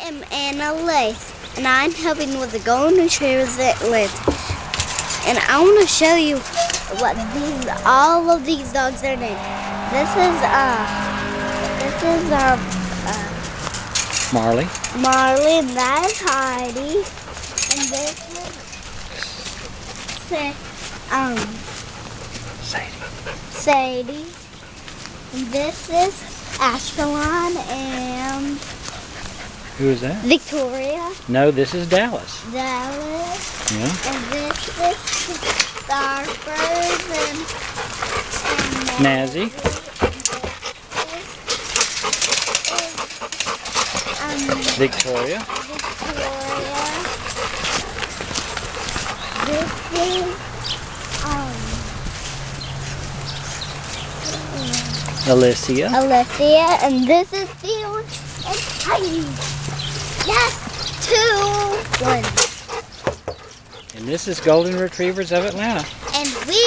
am Anna Lace, and I'm helping with the Golden Retrievers at Atlanta. And I want to show you what all of these dogs are named. This is Marley. Marley, and that is Heidi, and this is Sadie, and this is Ashkelon and Who is that? Victoria. No, this is Dallas. Dallas. Yeah. And this is Starford and Nazi. Victoria. This is Alicia. And this is Theo and Heidi. Yes, 2-1. And this is Golden Retrievers of Atlanta. And we